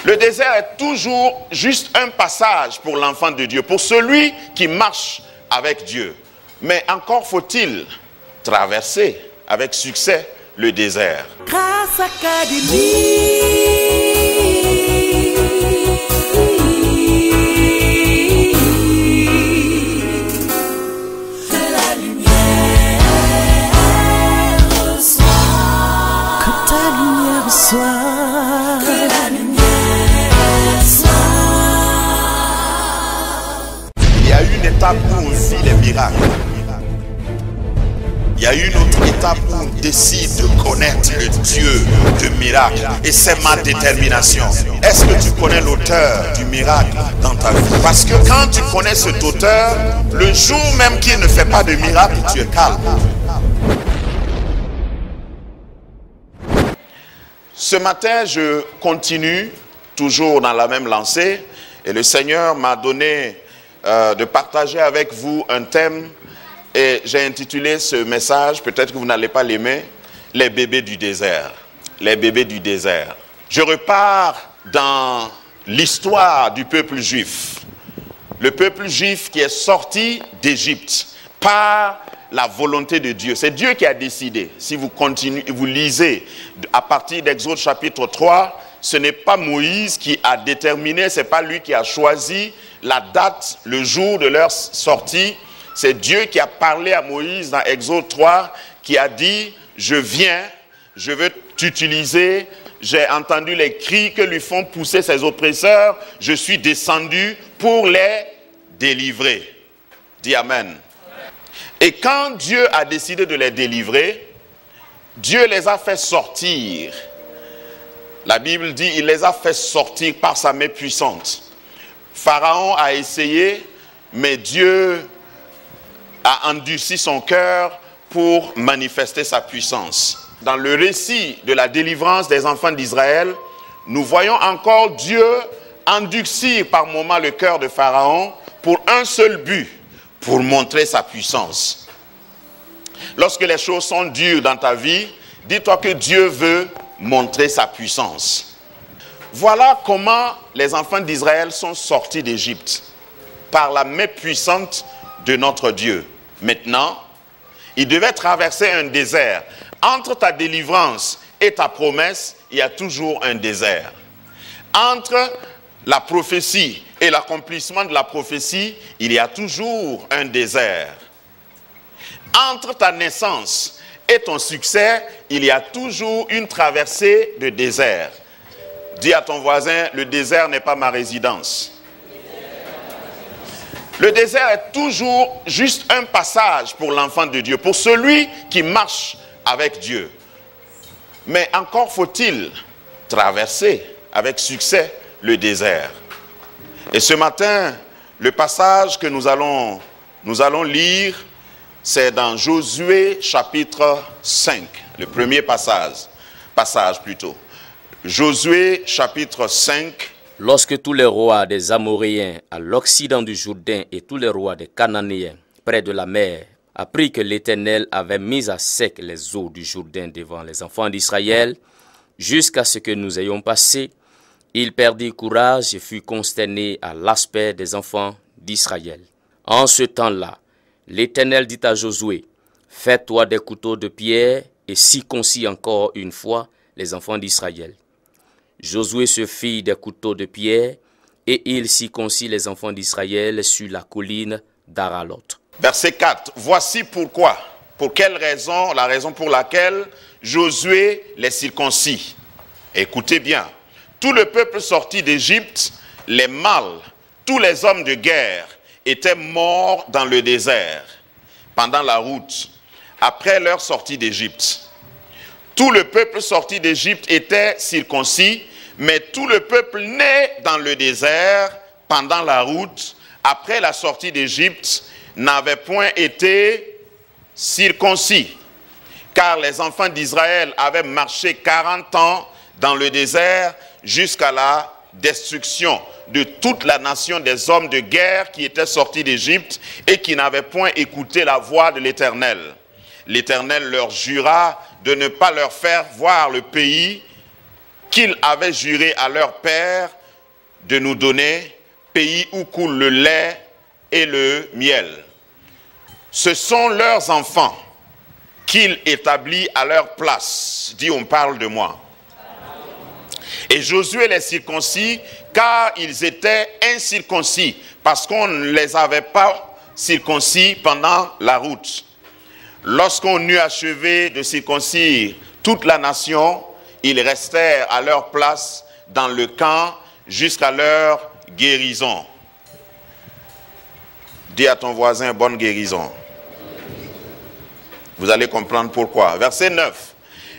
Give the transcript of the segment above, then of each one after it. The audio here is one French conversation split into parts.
Le désert est toujours juste un passage pour l'enfant de Dieu, pour celui qui marche avec Dieu. Mais encore faut-il traverser avec succès le désert. Grâce Académie. Il y a une étape où on vit les miracles. Il y a une autre étape où on décide de connaître le Dieu de miracles. Et c'est ma détermination. Est-ce que tu connais l'auteur du miracle dans ta vie? Parce que quand tu connais cet auteur, le jour même qu'il ne fait pas de miracle, tu es calme. Ce matin, je continue toujours dans la même lancée et le Seigneur m'a donné de partager avec vous un thème et j'ai intitulé ce message, peut-être que vous n'allez pas l'aimer, les bébés du désert. Les bébés du désert. Je repars dans l'histoire du peuple juif. Le peuple juif qui est sorti d'Égypte par la volonté de Dieu. C'est Dieu qui a décidé. Si vous continuez, vous lisez à partir d'Exode chapitre 3, ce n'est pas Moïse qui a déterminé, ce n'est pas lui qui a choisi la date, le jour de leur sortie. C'est Dieu qui a parlé à Moïse dans Exode 3, qui a dit, je viens, je veux t'utiliser, j'ai entendu les cris que lui font pousser ses oppresseurs, je suis descendu pour les délivrer. Dis Amen. Et quand Dieu a décidé de les délivrer, Dieu les a fait sortir. La Bible dit, il les a fait sortir par sa main puissante. Pharaon a essayé, mais Dieu a endurci son cœur pour manifester sa puissance. Dans le récit de la délivrance des enfants d'Israël, nous voyons encore Dieu endurcir par moments le cœur de Pharaon pour un seul but, pour montrer sa puissance. Lorsque les choses sont dures dans ta vie, dis-toi que Dieu veut montrer sa puissance. Voilà comment les enfants d'Israël sont sortis d'Égypte, par la main puissante de notre Dieu. Maintenant, ils devaient traverser un désert. Entre ta délivrance et ta promesse, il y a toujours un désert. Entre la prophétie et l'accomplissement de la prophétie, il y a toujours un désert. Entre ta naissance et ton succès, il y a toujours une traversée de désert. Dis à ton voisin, le désert n'est pas ma résidence. Le désert est toujours juste un passage pour l'enfant de Dieu, pour celui qui marche avec Dieu. Mais encore faut-il traverser avec succès le désert. Et ce matin, le passage que nous allons lire, c'est dans Josué chapitre 5, le premier passage plutôt. Josué chapitre 5. Lorsque tous les rois des Amoréens à l'occident du Jourdain et tous les rois des Cananéens près de la mer apprirent que l'Éternel avait mis à sec les eaux du Jourdain devant les enfants d'Israël, jusqu'à ce que nous ayons passé, ils perdirent courage et furent consternés à l'aspect des enfants d'Israël. En ce temps-là, l'Éternel dit à Josué, « Fais-toi des couteaux de pierre et circoncis encore une fois les enfants d'Israël. » Josué se fit des couteaux de pierre et il circoncit les enfants d'Israël sur la colline d'Aralot. Verset 4. Voici pourquoi, pour quelle raison, la raison pour laquelle Josué les circoncit. Écoutez bien, tout le peuple sorti d'Égypte, les mâles, tous les hommes de guerre étaient morts dans le désert pendant la route, après leur sortie d'Égypte. Tout le peuple sorti d'Égypte était circoncis, mais tout le peuple né dans le désert pendant la route, après la sortie d'Égypte, n'avait point été circoncis. Car les enfants d'Israël avaient marché 40 ans dans le désert jusqu'à la destruction de toute la nation des hommes de guerre qui étaient sortis d'Égypte et qui n'avaient point écouté la voix de l'Éternel. L'Éternel leur jura de ne pas leur faire voir le pays qu'il avait juré à leur père de nous donner, pays où coule le lait et le miel. Ce sont leurs enfants qu'il établit à leur place. Dit, on parle de moi. Et Josué les circoncis, car ils étaient incirconcis, parce qu'on ne les avait pas circoncis pendant la route. Lorsqu'on eut achevé de circoncire toute la nation, ils restèrent à leur place dans le camp jusqu'à leur guérison. Dis à ton voisin, bonne guérison. Vous allez comprendre pourquoi. Verset 9.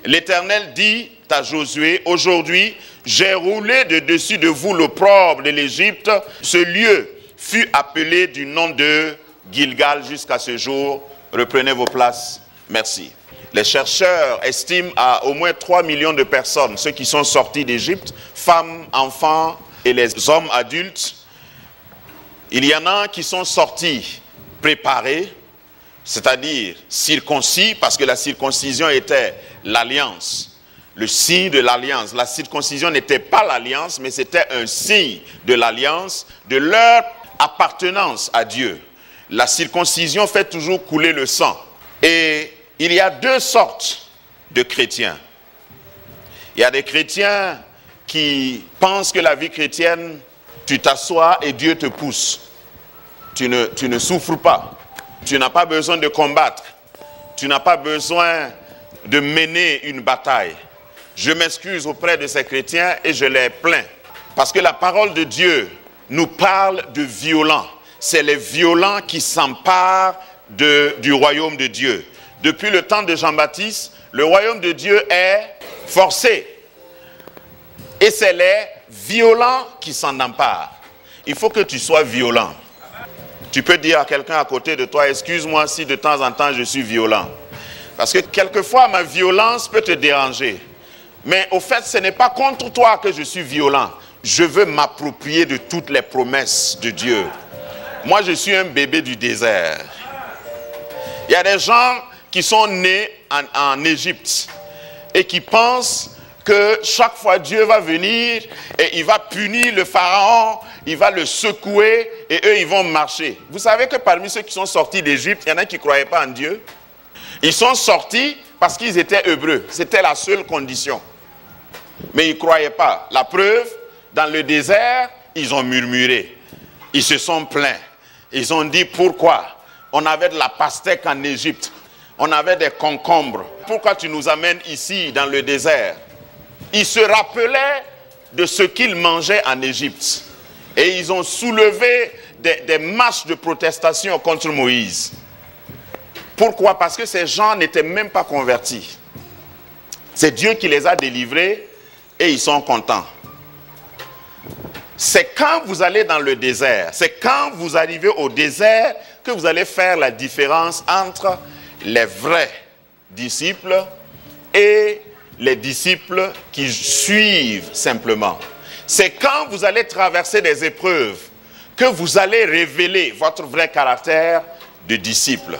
L'Éternel dit à Josué, aujourd'hui, j'ai roulé de dessus de vous l'opprobre de l'Égypte. Ce lieu fut appelé du nom de Gilgal jusqu'à ce jour. Reprenez vos places. Merci. Les chercheurs estiment à au moins 3 millions de personnes, ceux qui sont sortis d'Égypte, femmes, enfants et les hommes adultes. Il y en a qui sont sortis préparés, c'est-à-dire circoncis, parce que la circoncision était l'alliance, le signe de l'alliance. La circoncision n'était pas l'alliance, mais c'était un signe de l'alliance, de leur appartenance à Dieu. La circoncision fait toujours couler le sang. Et il y a deux sortes de chrétiens. Il y a des chrétiens qui pensent que la vie chrétienne, tu t'assois et Dieu te pousse. Tu ne souffres pas. Tu n'as pas besoin de combattre. Tu n'as pas besoin de mener une bataille. Je m'excuse auprès de ces chrétiens et je les plains. Parce que la parole de Dieu nous parle de violents. C'est les violents qui s'emparent du royaume de Dieu. Depuis le temps de Jean-Baptiste, le royaume de Dieu est forcé. Et c'est les violents qui s'en emparent. Il faut que tu sois violent. Tu peux dire à quelqu'un à côté de toi, excuse-moi si de temps en temps je suis violent. Parce que quelquefois ma violence peut te déranger. Mais au fait, ce n'est pas contre toi que je suis violent. Je veux m'approprier de toutes les promesses de Dieu. Moi, je suis un bébé du désert. Il y a des gens qui sont nés en Égypte et qui pensent que chaque fois Dieu va venir et il va punir le pharaon, il va le secouer et eux ils vont marcher. Vous savez que parmi ceux qui sont sortis d'Égypte, il y en a qui ne croyaient pas en Dieu. Ils sont sortis parce qu'ils étaient hébreux. C'était la seule condition. Mais ils ne croyaient pas. La preuve, dans le désert, ils ont murmuré. Ils se sont plaints. Ils ont dit pourquoi? On avait de la pastèque en Égypte. On avait des concombres. Pourquoi tu nous amènes ici dans le désert? Ils se rappelaient de ce qu'ils mangeaient en Égypte. Et ils ont soulevé des marches de protestation contre Moïse. Pourquoi? Parce que ces gens n'étaient même pas convertis. C'est Dieu qui les a délivrés et ils sont contents. C'est quand vous allez dans le désert, c'est quand vous arrivez au désert que vous allez faire la différence entre les vrais disciples et les disciples qui suivent simplement. C'est quand vous allez traverser des épreuves que vous allez révéler votre vrai caractère de disciple.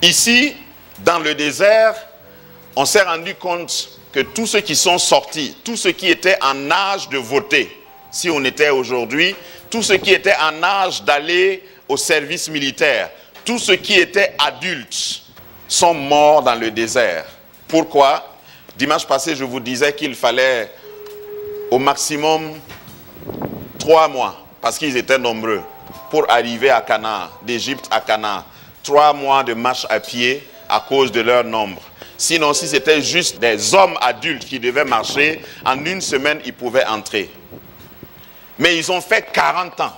Ici, dans le désert, on s'est rendu compte que tous ceux qui sont sortis, tous ceux qui étaient en âge de voter, si on était aujourd'hui, tous ceux qui étaient en âge d'aller au service militaire, tous ceux qui étaient adultes sont morts dans le désert. Pourquoi? Dimanche passé, je vous disais qu'il fallait au maximum 3 mois, parce qu'ils étaient nombreux, pour arriver à Canaan, d'Égypte à Canaan. 3 mois de marche à pied à cause de leur nombre. Sinon, si c'était juste des hommes adultes qui devaient marcher, en 1 semaine, ils pouvaient entrer. Mais ils ont fait 40 ans.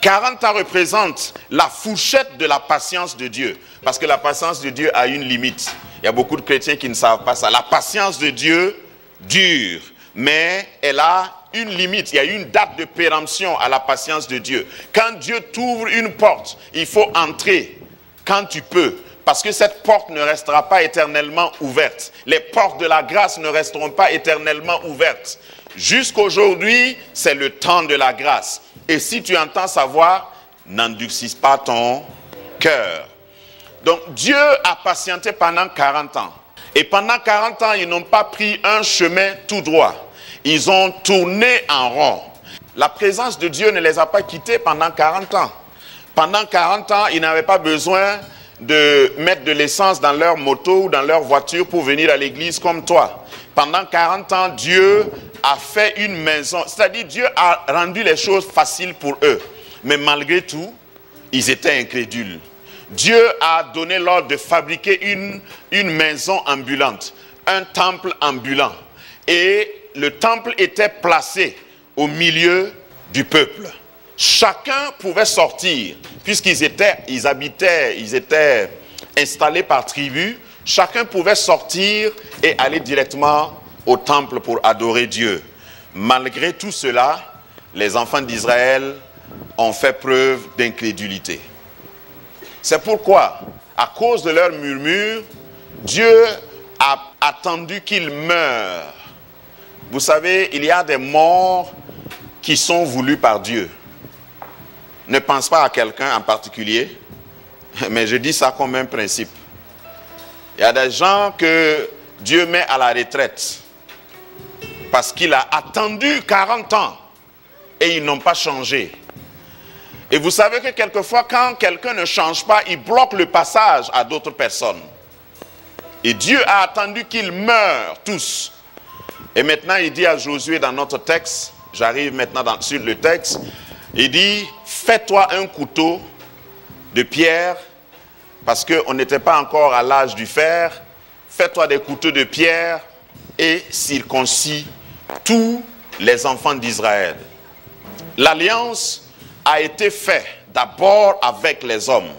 40 ans représentent la fourchette de la patience de Dieu. Parce que la patience de Dieu a une limite. Il y a beaucoup de chrétiens qui ne savent pas ça. La patience de Dieu dure, mais elle a une limite. Il y a une date de péremption à la patience de Dieu. Quand Dieu t'ouvre une porte, il faut entrer quand tu peux. Parce que cette porte ne restera pas éternellement ouverte. Les portes de la grâce ne resteront pas éternellement ouvertes. Jusqu'aujourd'hui, c'est le temps de la grâce. Et si tu entends sa voix, n'endurcis pas ton cœur. Donc Dieu a patienté pendant 40 ans. Et pendant 40 ans, ils n'ont pas pris un chemin tout droit. Ils ont tourné en rond. La présence de Dieu ne les a pas quittés pendant 40 ans. Pendant 40 ans, ils n'avaient pas besoin de mettre de l'essence dans leur moto ou dans leur voiture pour venir à l'église comme toi. Pendant 40 ans, Dieu a fait une maison. C'est-à-dire, Dieu a rendu les choses faciles pour eux. Mais malgré tout, ils étaient incrédules. Dieu a donné l'ordre de fabriquer une maison ambulante, un temple ambulant. Et le temple était placé au milieu du peuple. Chacun pouvait sortir, puisqu'ils étaient installés par tribu. Chacun pouvait sortir et aller directement au temple pour adorer Dieu. Malgré tout cela, les enfants d'Israël ont fait preuve d'incrédulité. C'est pourquoi, à cause de leur murmure, Dieu a attendu qu'ils meurent. Vous savez, il y a des morts qui sont voulues par Dieu. Ne pense pas à quelqu'un en particulier, mais je dis ça comme un principe. Il y a des gens que Dieu met à la retraite parce qu'il a attendu 40 ans et ils n'ont pas changé. Et vous savez que quelquefois, quand quelqu'un ne change pas, il bloque le passage à d'autres personnes. Et Dieu a attendu qu'ils meurent tous. Et maintenant, il dit à Josué dans notre texte, j'arrive maintenant sur le texte, il dit, fais-toi un couteau de pierre, parce qu'on n'était pas encore à l'âge du fer, fais-toi des couteaux de pierre et circoncis tous les enfants d'Israël. L'alliance a été faite d'abord avec les hommes,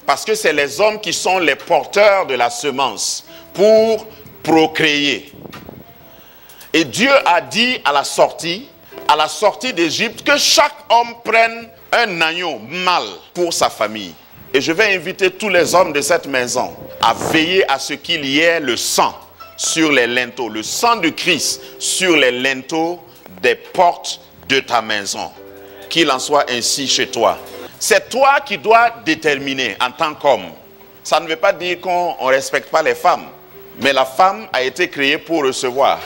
parce que c'est les hommes qui sont les porteurs de la semence pour procréer. Et Dieu a dit à la sortie d'Égypte, que chaque homme prenne un agneau mâle pour sa famille. Et je vais inviter tous les hommes de cette maison à veiller à ce qu'il y ait le sang sur les linteaux, le sang de Christ sur les linteaux des portes de ta maison. Qu'il en soit ainsi chez toi. C'est toi qui dois déterminer en tant qu'homme. Ça ne veut pas dire qu'on ne respecte pas les femmes, mais la femme a été créée pour recevoir.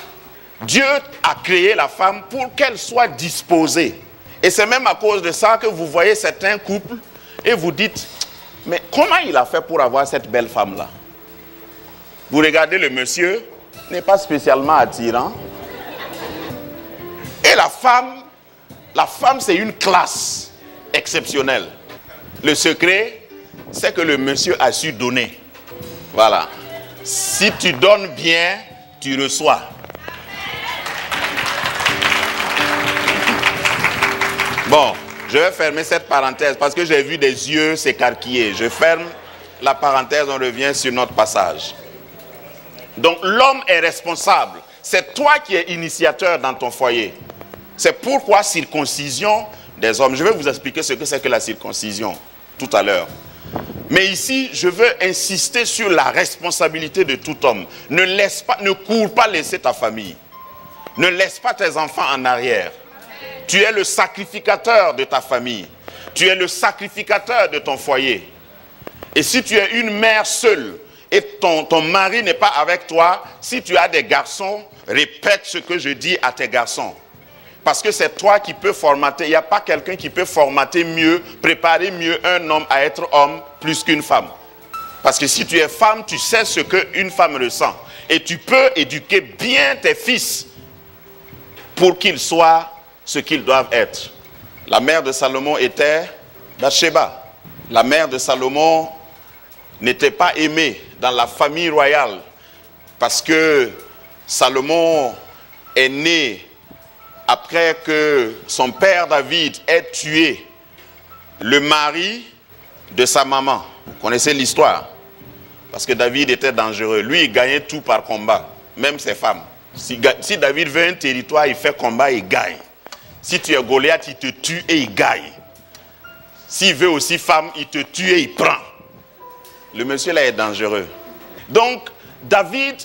Dieu a créé la femme pour qu'elle soit disposée. Et c'est même à cause de ça que vous voyez certains couples et vous dites, mais comment il a fait pour avoir cette belle femme-là? Vous regardez le monsieur, n'est pas spécialement attirant. Et la femme c'est une classe exceptionnelle. Le secret, c'est que le monsieur a su donner. Voilà. Si tu donnes bien, tu reçois. Bon, je vais fermer cette parenthèse parce que j'ai vu des yeux s'écarquiller. Je ferme la parenthèse, on revient sur notre passage. Donc l'homme est responsable. C'est toi qui es initiateur dans ton foyer. C'est pourquoi circoncision des hommes. Je vais vous expliquer ce que c'est que la circoncision tout à l'heure. Mais ici, je veux insister sur la responsabilité de tout homme. Ne cours pas laisser ta famille. Ne laisse pas tes enfants en arrière. Tu es le sacrificateur de ta famille. Tu es le sacrificateur de ton foyer. Et si tu es une mère seule et ton mari n'est pas avec toi, si tu as des garçons, répète ce que je dis à tes garçons. Parce que c'est toi qui peux formater. Il n'y a pas quelqu'un qui peut formater mieux, préparer mieux un homme à être homme plus qu'une femme. Parce que si tu es femme, tu sais ce qu'une femme ressent. Et tu peux éduquer bien tes fils pour qu'ils soient ce qu'ils doivent être. La mère de Salomon était Bathsheba. La mère de Salomon n'était pas aimée dans la famille royale parce que Salomon est né après que son père David ait tué le mari de sa maman. Vous connaissez l'histoire. Parce que David était dangereux. Lui, il gagnait tout par combat, même ses femmes. Si David veut un territoire, il fait combat, il gagne. Si tu es Goliath, il te tue et il gagne. S'il veut aussi femme, il te tue et il prend. Le monsieur là est dangereux. Donc, David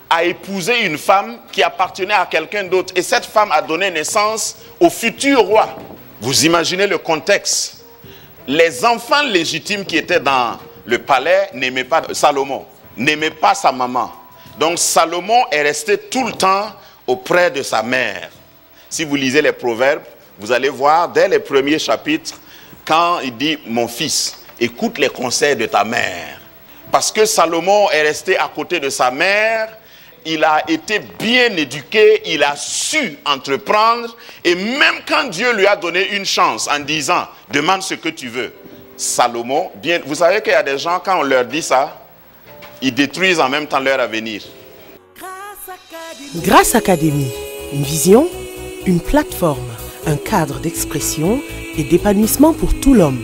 a épousé une femme qui appartenait à quelqu'un d'autre. Et cette femme a donné naissance au futur roi. Vous imaginez le contexte. Les enfants légitimes qui étaient dans le palais n'aimaient pas Salomon, n'aimaient pas sa maman. Donc Salomon est resté tout le temps auprès de sa mère. Si vous lisez les Proverbes, vous allez voir dès les premiers chapitres, quand il dit « Mon fils, écoute les conseils de ta mère ». Parce que Salomon est resté à côté de sa mère, il a été bien éduqué, il a su entreprendre. Et même quand Dieu lui a donné une chance en disant « Demande ce que tu veux », Salomon, bien, vous savez qu'il y a des gens, quand on leur dit ça, ils détruisent en même temps leur avenir. Grâce Académie, une vision, une plateforme, un cadre d'expression et d'épanouissement pour tout l'homme.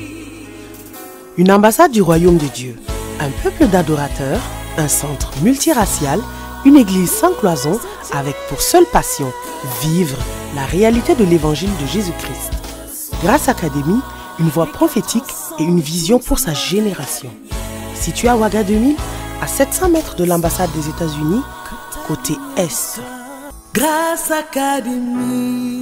Une ambassade du royaume de Dieu, un peuple d'adorateurs, un centre multiracial, une église sans cloison avec pour seule passion vivre la réalité de l'évangile de Jésus-Christ. Grâce Académie, une voix prophétique et une vision pour sa génération. Situé à Ouaga 2000, à 700 mètres de l'ambassade des États-Unis, côté Est. Grâce Académie.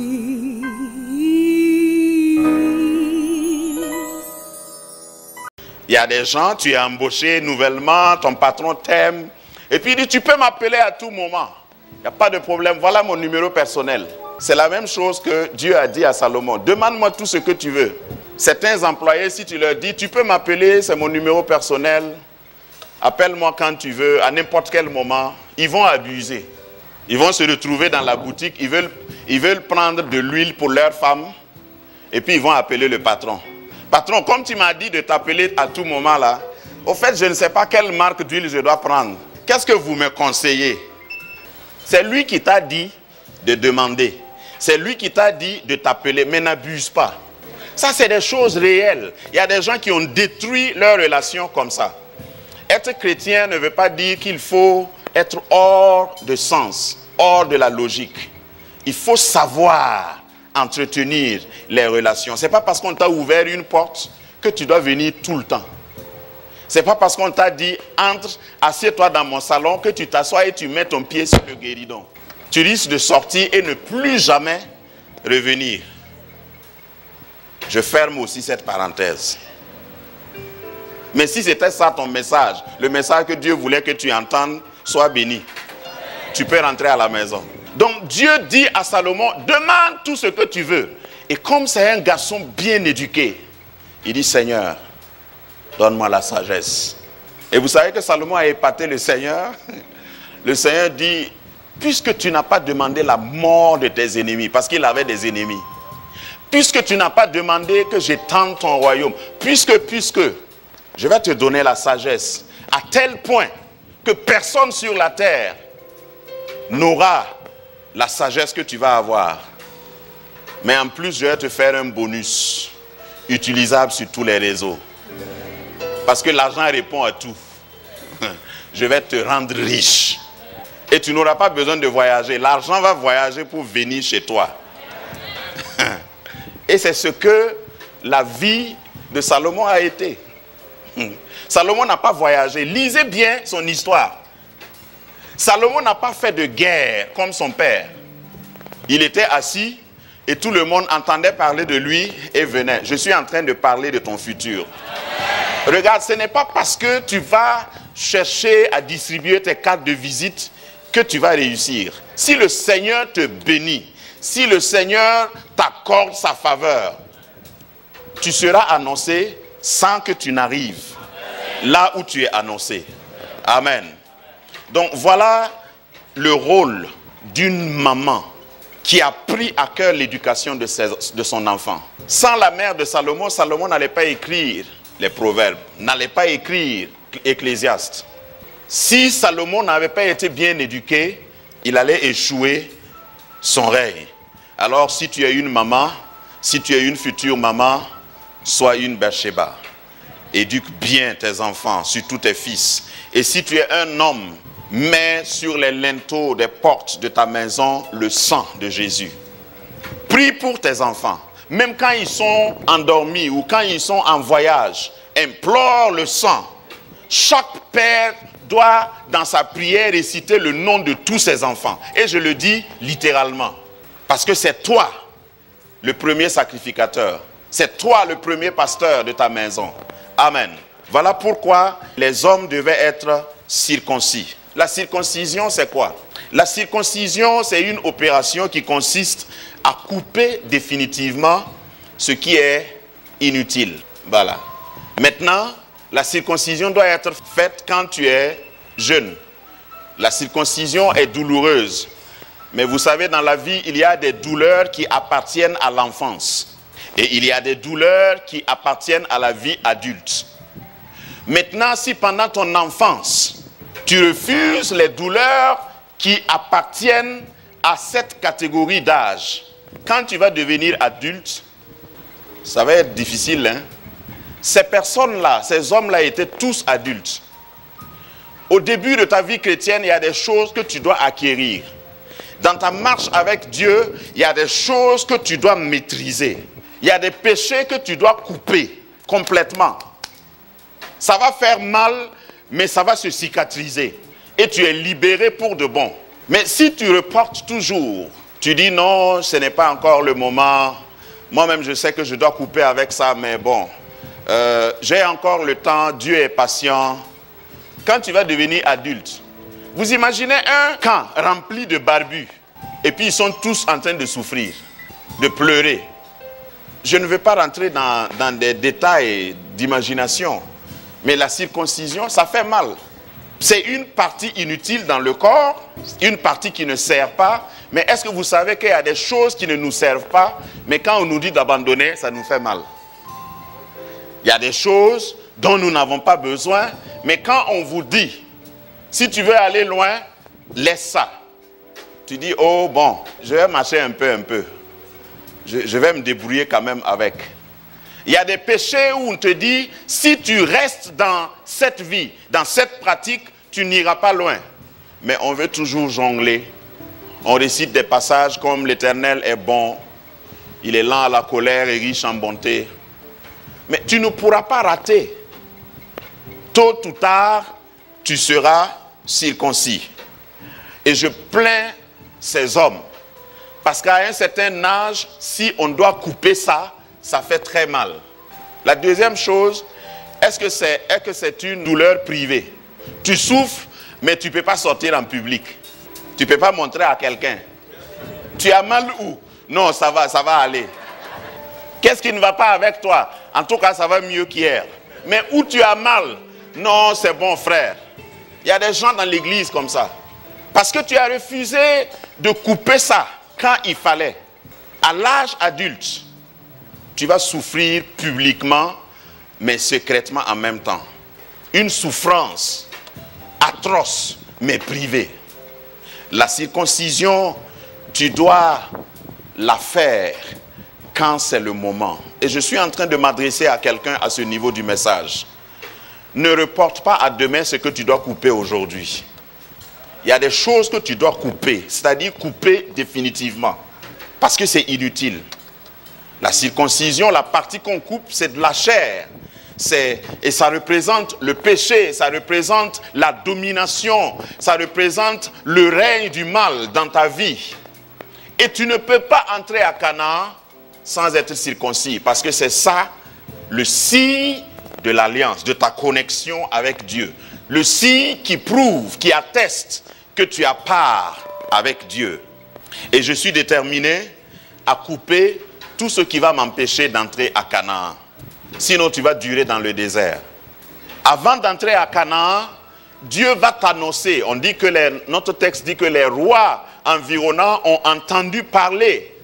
Il y a des gens, tu es embauché nouvellement, ton patron t'aime, et puis il dit, tu peux m'appeler à tout moment. Il n'y a pas de problème, voilà mon numéro personnel. C'est la même chose que Dieu a dit à Salomon. Demande-moi tout ce que tu veux. Certains employés, si tu leur dis, tu peux m'appeler, c'est mon numéro personnel, appelle-moi quand tu veux, à n'importe quel moment, ils vont abuser. Ils vont se retrouver dans la boutique, ils veulent prendre de l'huile pour leur femme, et puis ils vont appeler le patron. Patron, comme tu m'as dit de t'appeler à tout moment là, au fait, je ne sais pas quelle marque d'huile je dois prendre. Qu'est-ce que vous me conseillez? C'est lui qui t'a dit de demander. C'est lui qui t'a dit de t'appeler, mais n'abuse pas. Ça, c'est des choses réelles. Il y a des gens qui ont détruit leur relation comme ça. Être chrétien ne veut pas dire qu'il faut être hors de sens, hors de la logique. Il faut savoir entretenir les relations. Ce n'est pas parce qu'on t'a ouvert une porte que tu dois venir tout le temps. Ce n'est pas parce qu'on t'a dit entre, assieds-toi dans mon salon que tu t'assois et tu mets ton pied sur le guéridon. Tu risques de sortir et ne plus jamais revenir. Je ferme aussi cette parenthèse. Mais si c'était ça ton message, le message que Dieu voulait que tu entendes, sois béni. Tu peux rentrer à la maison. Donc Dieu dit à Salomon, demande tout ce que tu veux. Et comme c'est un garçon bien éduqué, il dit, Seigneur, donne-moi la sagesse. Et vous savez que Salomon a épaté le Seigneur. Le Seigneur dit, puisque tu n'as pas demandé la mort de tes ennemis, parce qu'il avait des ennemis. Puisque tu n'as pas demandé que j'étende ton royaume, puisque, je vais te donner la sagesse, à tel point que personne sur la terre n'aura la sagesse que tu vas avoir. Mais en plus, je vais te faire un bonus utilisable sur tous les réseaux. Parce que l'argent répond à tout. Je vais te rendre riche. Et tu n'auras pas besoin de voyager. L'argent va voyager pour venir chez toi. Et c'est ce que la vie de Salomon a été. Salomon n'a pas voyagé. Lisez bien son histoire. Salomon n'a pas fait de guerre comme son père. Il était assis et tout le monde entendait parler de lui et venait. Je suis en train de parler de ton futur. Regarde, ce n'est pas parce que tu vas chercher à distribuer tes cartes de visite que tu vas réussir. Si le Seigneur te bénit, si le Seigneur t'accorde sa faveur, tu seras annoncé sans que tu n'arrives là où tu es annoncé. Amen. Donc voilà le rôle d'une maman qui a pris à cœur l'éducation de son enfant. Sans la mère de Salomon, Salomon n'allait pas écrire les proverbes, n'allait pas écrire Ecclésiaste. Si Salomon n'avait pas été bien éduqué, il allait échouer son règne. Alors si tu es une maman, si tu es une future maman, sois une Bathsheba. Éduque bien tes enfants, surtout tes fils. Et si tu es un homme, mets sur les linteaux des portes de ta maison le sang de Jésus. Prie pour tes enfants. Même quand ils sont endormis ou quand ils sont en voyage, implore le sang. Chaque père doit, dans sa prière, réciter le nom de tous ses enfants. Et je le dis littéralement. Parce que c'est toi le premier sacrificateur. C'est toi le premier pasteur de ta maison. Amen. Voilà pourquoi les hommes devaient être circoncis. La circoncision, c'est quoi? La circoncision, c'est une opération qui consiste à couper définitivement ce qui est inutile. Voilà. Maintenant, la circoncision doit être faite quand tu es jeune. La circoncision est douloureuse. Mais vous savez, dans la vie, il y a des douleurs qui appartiennent à l'enfance. Et il y a des douleurs qui appartiennent à la vie adulte. Maintenant, si pendant ton enfance, tu refuses les douleurs qui appartiennent à cette catégorie d'âge, quand tu vas devenir adulte, ça va être difficile, hein? Ces personnes-là, ces hommes-là étaient tous adultes. Au début de ta vie chrétienne, il y a des choses que tu dois acquérir. Dans ta marche avec Dieu, il y a des choses que tu dois maîtriser. Il y a des péchés que tu dois couper complètement. Ça va faire mal, mais ça va se cicatriser. Et tu es libéré pour de bon. Mais si tu reportes toujours, tu dis non, ce n'est pas encore le moment. Moi-même, je sais que je dois couper avec ça, mais bon, j'ai encore le temps, Dieu est patient. Quand tu vas devenir adulte, vous imaginez un camp rempli de barbus, et puis ils sont tous en train de souffrir, de pleurer. Je ne veux pas rentrer dans des détails d'imagination, mais la circoncision, ça fait mal. C'est une partie inutile dans le corps, une partie qui ne sert pas. Mais est-ce que vous savez qu'il y a des choses qui ne nous servent pas, mais quand on nous dit d'abandonner, ça nous fait mal? Il y a des choses dont nous n'avons pas besoin, mais quand on vous dit, si tu veux aller loin, laisse ça. Tu dis, oh bon, je vais marcher un peu. Je vais me débrouiller quand même avec. Il y a des péchés où on te dit, si tu restes dans cette vie, dans cette pratique, tu n'iras pas loin. Mais on veut toujours jongler. On récite des passages comme l'Éternel est bon, il est lent à la colère et riche en bonté. Mais tu ne pourras pas rater. Tôt ou tard, tu seras circoncis. Et je plains ces hommes. Parce qu'à un certain âge, si on doit couper ça, ça fait très mal. La deuxième chose, est-ce que c'est une douleur privée? Tu souffres, mais tu ne peux pas sortir en public. Tu ne peux pas montrer à quelqu'un. Tu as mal où? Non, ça va aller. Qu'est-ce qui ne va pas avec toi? En tout cas, ça va mieux qu'hier. Mais où tu as mal? Non, c'est bon, frère. Il y a des gens dans l'église comme ça. Parce que tu as refusé de couper ça quand il fallait. À l'âge adulte, tu vas souffrir publiquement, mais secrètement en même temps. Une souffrance atroce, mais privée. La circoncision, tu dois la faire quand c'est le moment. Et je suis en train de m'adresser à quelqu'un à ce niveau du message. Ne reporte pas à demain ce que tu dois couper aujourd'hui. Il y a des choses que tu dois couper, c'est-à-dire couper définitivement, parce que c'est inutile. La circoncision, la partie qu'on coupe, c'est de la chair. Et ça représente le péché, ça représente la domination, ça représente le règne du mal dans ta vie. Et tu ne peux pas entrer à Canaan sans être circoncis, parce que c'est ça le signe de l'alliance, de ta connexion avec Dieu. Le signe qui prouve, qui atteste que tu as part avec Dieu. Et je suis déterminé à couper tout ce qui va m'empêcher d'entrer à Canaan. Sinon, tu vas durer dans le désert. Avant d'entrer à Canaan, Dieu va t'annoncer. On dit que notre texte dit que les rois environnants ont entendu parler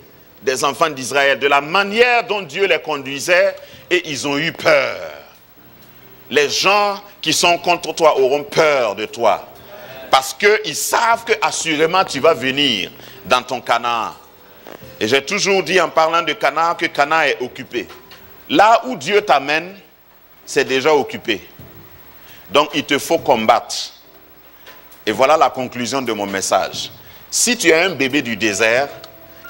des enfants d'Israël, de la manière dont Dieu les conduisait, et ils ont eu peur. Les gens qui sont contre toi auront peur de toi. Parce qu'ils savent que assurément tu vas venir dans ton Canaan. Et j'ai toujours dit en parlant de Canaan que Canaan est occupé. Là où Dieu t'amène, c'est déjà occupé. Donc il te faut combattre. Et voilà la conclusion de mon message. Si tu es un bébé du désert,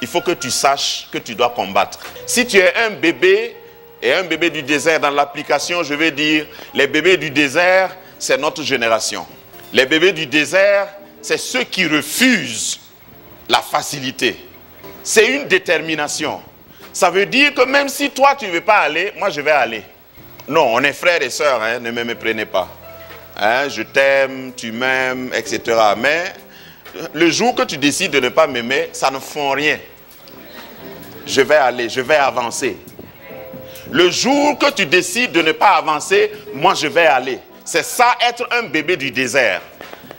il faut que tu saches que tu dois combattre. Si tu es un bébé, et un bébé du désert, dans l'application, je vais dire, les bébés du désert, c'est notre génération. Les bébés du désert, c'est ceux qui refusent la facilité. C'est une détermination. Ça veut dire que même si toi tu ne veux pas aller, moi je vais aller. Non, on est frères et sœurs, hein, ne me méprenez pas. Hein, je t'aime, tu m'aimes, etc. Mais le jour que tu décides de ne pas m'aimer, ça ne fond rien. Je vais aller, je vais avancer. Le jour que tu décides de ne pas avancer, moi je vais aller. C'est ça, être un bébé du désert.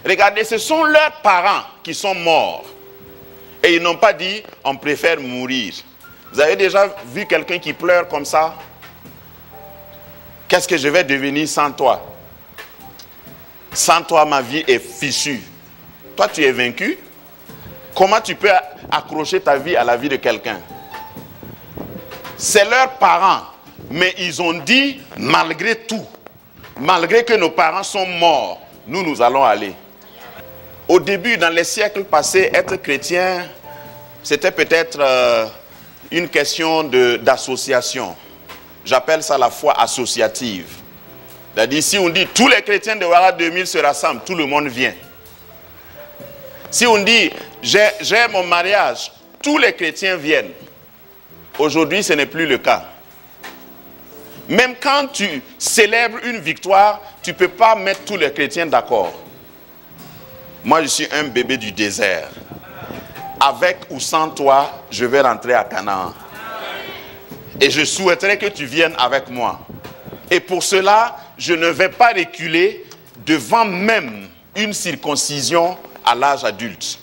Regardez, ce sont leurs parents qui sont morts. Et ils n'ont pas dit, on préfère mourir. Vous avez déjà vu quelqu'un qui pleure comme ça? Qu'est-ce que je vais devenir sans toi? Sans toi, ma vie est fichue. Toi, tu es vaincu. Comment tu peux accrocher ta vie à la vie de quelqu'un? C'est leurs parents. Mais ils ont dit, malgré tout, malgré que nos parents sont morts, nous allons aller. Au début, dans les siècles passés, être chrétien, c'était peut-être une question d'association. J'appelle ça la foi associative. C'est-à-dire, si on dit tous les chrétiens de Ouara 2000 se rassemblent, tout le monde vient. Si on dit j'ai mon mariage, tous les chrétiens viennent. Aujourd'hui, ce n'est plus le cas. Même quand tu célèbres une victoire, tu ne peux pas mettre tous les chrétiens d'accord. Moi, je suis un bébé du désert. Avec ou sans toi, je vais rentrer à Canaan. Et je souhaiterais que tu viennes avec moi. Et pour cela, je ne vais pas reculer devant même une circoncision à l'âge adulte.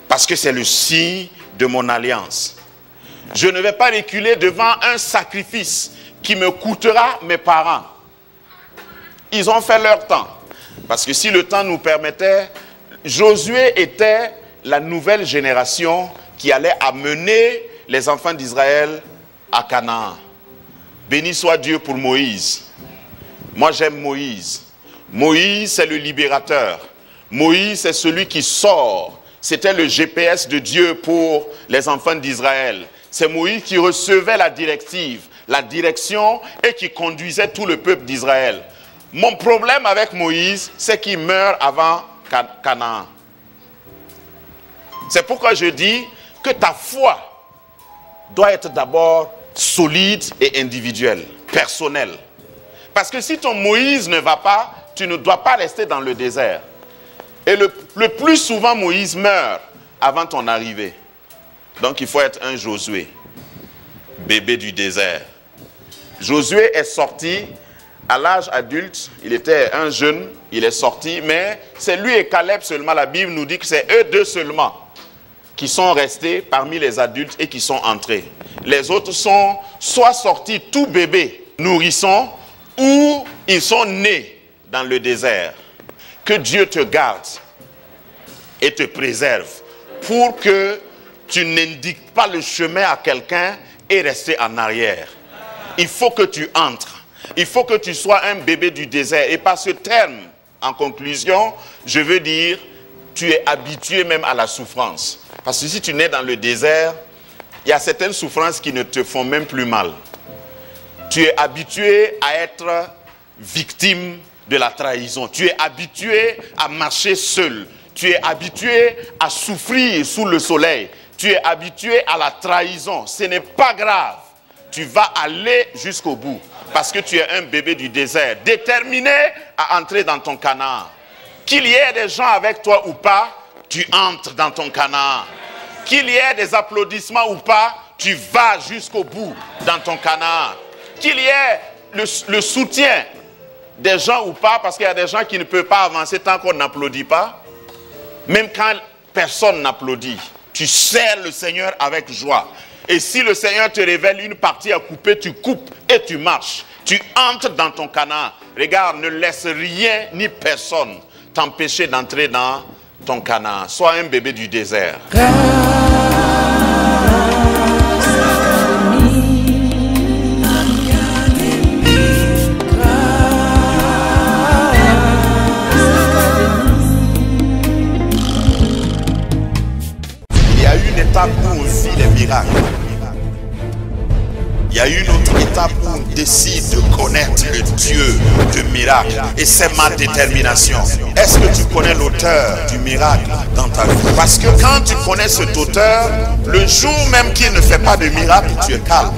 Parce que c'est le signe de mon alliance. Je ne vais pas reculer devant un sacrifice qui me coûtera mes parents. Ils ont fait leur temps. Parce que si le temps nous permettait, Josué était la nouvelle génération qui allait amener les enfants d'Israël à Canaan. Béni soit Dieu pour Moïse. Moi j'aime Moïse. Moïse c'est le libérateur. Moïse c'est celui qui sort. C'était le GPS de Dieu pour les enfants d'Israël. C'est Moïse qui recevait la directive, la direction et qui conduisait tout le peuple d'Israël. Mon problème avec Moïse, c'est qu'il meurt avant Canaan. C'est pourquoi je dis que ta foi doit être d'abord solide et individuelle, personnelle. Parce que si ton Moïse ne va pas, tu ne dois pas rester dans le désert. Et le plus souvent, Moïse meurt avant ton arrivée. Donc il faut être un Josué, bébé du désert. Josué est sorti à l'âge adulte, il était un jeune, il est sorti, mais c'est lui et Caleb seulement, la Bible nous dit que c'est eux deux seulement qui sont restés parmi les adultes et qui sont entrés. Les autres sont soit sortis tout bébés, nourrissons, ou ils sont nés dans le désert. Que Dieu te garde et te préserve pour que tu n'indiques pas le chemin à quelqu'un et rester en arrière. Il faut que tu entres. Il faut que tu sois un bébé du désert. Et par ce terme, en conclusion, je veux dire, tu es habitué même à la souffrance. Parce que si tu nais dans le désert, il y a certaines souffrances qui ne te font même plus mal. Tu es habitué à être victime de la trahison. Tu es habitué à marcher seul. Tu es habitué à souffrir sous le soleil. Tu es habitué à la trahison. Ce n'est pas grave. Tu vas aller jusqu'au bout. Parce que tu es un bébé du désert, déterminé à entrer dans ton Canaan. Qu'il y ait des gens avec toi ou pas, tu entres dans ton Canaan. Qu'il y ait des applaudissements ou pas, tu vas jusqu'au bout dans ton Canaan. Qu'il y ait le soutien des gens ou pas, parce qu'il y a des gens qui ne peuvent pas avancer tant qu'on n'applaudit pas. Même quand personne n'applaudit, tu sers le Seigneur avec joie. Et si le Seigneur te révèle une partie à couper, tu coupes et tu marches. Tu entres dans ton Canaan. Regarde, ne laisse rien ni personne t'empêcher d'entrer dans ton Canaan. Sois un bébé du désert. Il y a une étape où on vit les miracles. Il y a une autre étape où on décide de connaître le Dieu de miracle. Et c'est ma détermination. Est-ce que tu connais l'auteur du miracle dans ta vie? Parce que quand tu connais cet auteur, le jour même qu'il ne fait pas de miracle, tu es calme.